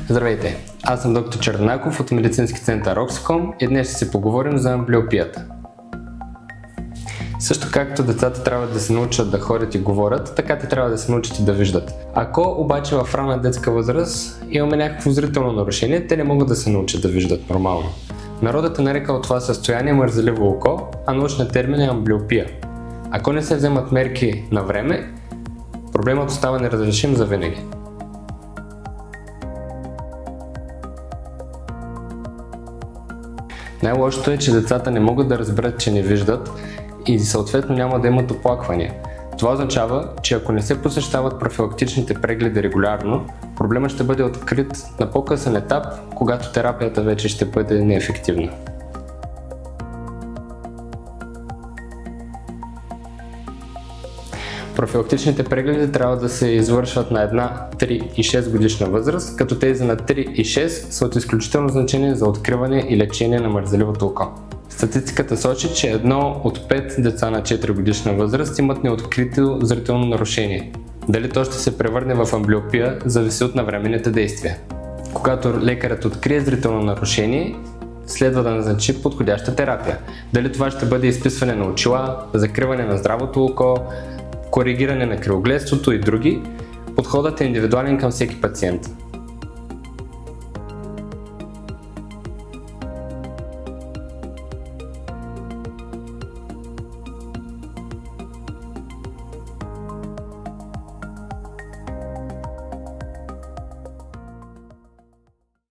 Здравейте, аз съм доктор Чернаков от медицински център Оксиком и днес ще си поговорим за амблиопията. Също както децата трябва да се научат да ходят и говорят, така те трябва да се научат и да виждат. Ако обаче в ранна детска възраст имаме някакво зрително нарушение, те не могат да се научат да виждат нормално. Народът е нарекал това състояние мързеливо око, а научният термин е амблиопия. Ако не се вземат мерки на време, проблемът остава неразрешим завинаги. Най-лошото е, че децата не могат да разберат, че не виждат и съответно няма да имат оплаквания. Това означава, че ако не се посещават профилактичните прегледи регулярно, проблемът ще бъде открит на по-късен етап, когато терапията вече ще бъде неефективна. Профилактичните прегледи трябва да се извършват на 1, 3 и 6 годишна възраст, като тези на 3 и 6 са от изключително значение за откриване и лечение на мързеливото око. Статистиката сочи, че 1 от 5 деца на 4 годишна възраст имат неоткрито зрително нарушение. Дали то ще се превърне в амблиопия, зависи от навременните действия. Когато лекарят открие зрително нарушение, следва да назначи подходяща терапия. Дали това ще бъде изписване на очила, закриване на здравото око, коригиране на кривогледството и други, подходът е индивидуален към всеки пациент.